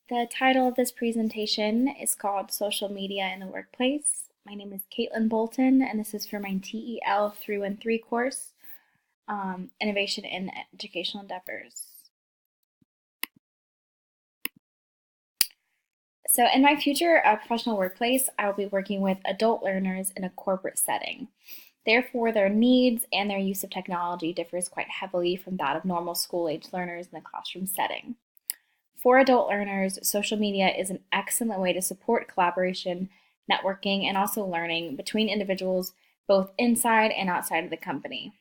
The title of this presentation is called Social Media in the Workplace. My name is Caitlin Bolton, and this is for my TEL 313 course, Innovation in Educational Endeavors. So in my future professional workplace, I will be working with adult learners in a corporate setting. Therefore, their needs and their use of technology differs quite heavily from that of normal school-age learners in the classroom setting. For adult learners, social media is an excellent way to support collaboration, networking, and also learning between individuals both inside and outside of the company.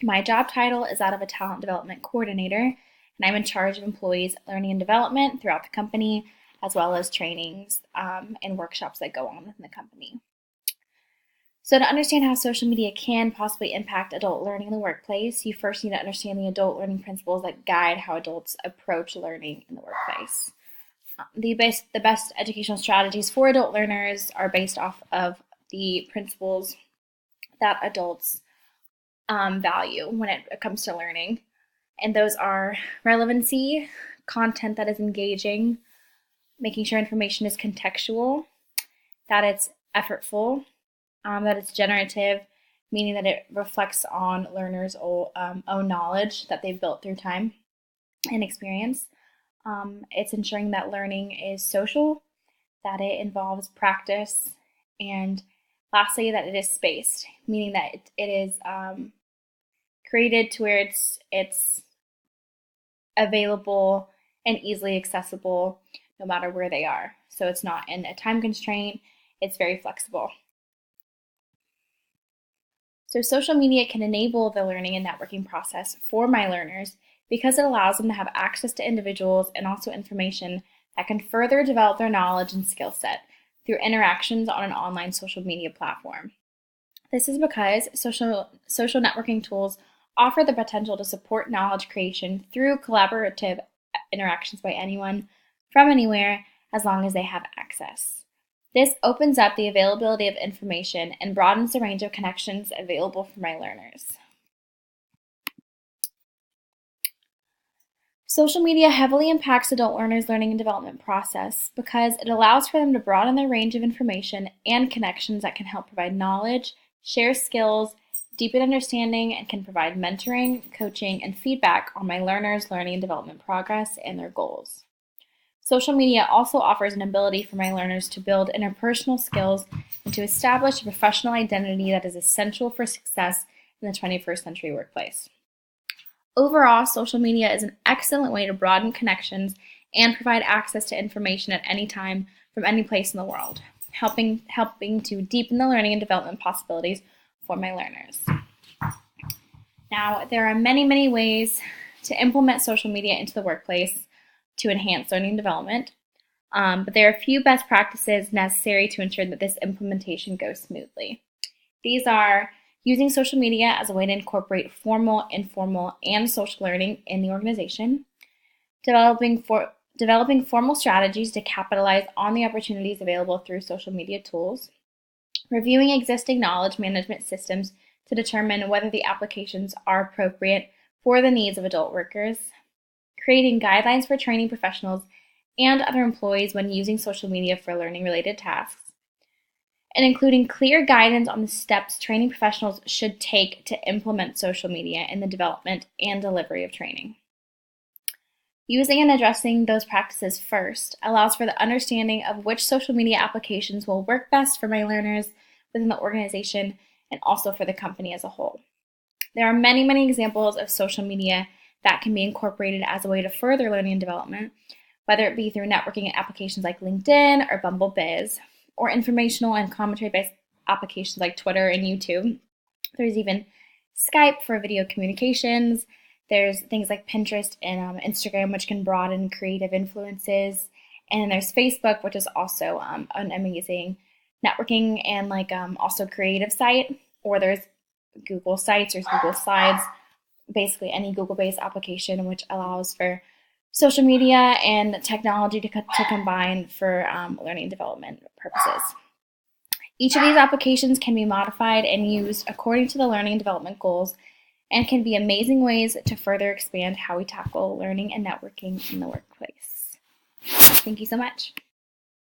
My job title is that of a talent development coordinator, and I'm in charge of employees' learning and development throughout the company, as well as trainings and workshops that go on within the company. So to understand how social media can possibly impact adult learning in the workplace, you first need to understand the adult learning principles that guide how adults approach learning in the workplace. The best educational strategies for adult learners are based off of the principles that adults value when it comes to learning. And those are relevancy, content that is engaging, making sure information is contextual, that it's effortful, that it's generative, meaning that it reflects on learners' own knowledge that they've built through time and experience. It's ensuring that learning is social, that it involves practice, and lastly, that it is spaced, meaning that it is created to where it's available and easily accessible no matter where they are. So it's not in a time constraint, it's very flexible. So social media can enable the learning and networking process for my learners because it allows them to have access to individuals and also information that can further develop their knowledge and skill set through interactions on an online social media platform. This is because social networking tools offer the potential to support knowledge creation through collaborative interactions by anyone from anywhere as long as they have access. This opens up the availability of information and broadens the range of connections available for my learners. Social media heavily impacts adult learners' learning and development process because it allows for them to broaden their range of information and connections that can help provide knowledge, share skills, deepen understanding, and can provide mentoring, coaching, and feedback on my learners' learning and development progress and their goals. Social media also offers an ability for my learners to build interpersonal skills and to establish a professional identity that is essential for success in the 21st century workplace. Overall, social media is an excellent way to broaden connections and provide access to information at any time from any place in the world, helping to deepen the learning and development possibilities for my learners. Now, there are many ways to implement social media into the workplace to enhance learning and development, but there are a few best practices necessary to ensure that this implementation goes smoothly. These are using social media as a way to incorporate formal, informal, and social learning in the organization, developing formal strategies to capitalize on the opportunities available through social media tools, reviewing existing knowledge management systems to determine whether the applications are appropriate for the needs of adult workers, creating guidelines for training professionals and other employees when using social media for learning-related tasks, and including clear guidance on the steps training professionals should take to implement social media in the development and delivery of training. Using and addressing those practices first allows for the understanding of which social media applications will work best for my learners within the organization and also for the company as a whole. There are many examples of social media that can be incorporated as a way to further learning and development, whether it be through networking applications like LinkedIn or BumbleBiz, or informational and commentary-based applications like Twitter and YouTube. There's even Skype for video communications. There's things like Pinterest and Instagram, which can broaden creative influences. And there's Facebook, which is also an amazing networking and also creative site. Or there's Google Sites, there's Google Slides, basically any Google-based application which allows for social media and technology to combine for learning and development purposes. Each of these applications can be modified and used according to the learning and development goals and can be amazing ways to further expand how we tackle learning and networking in the workplace. Thank you so much.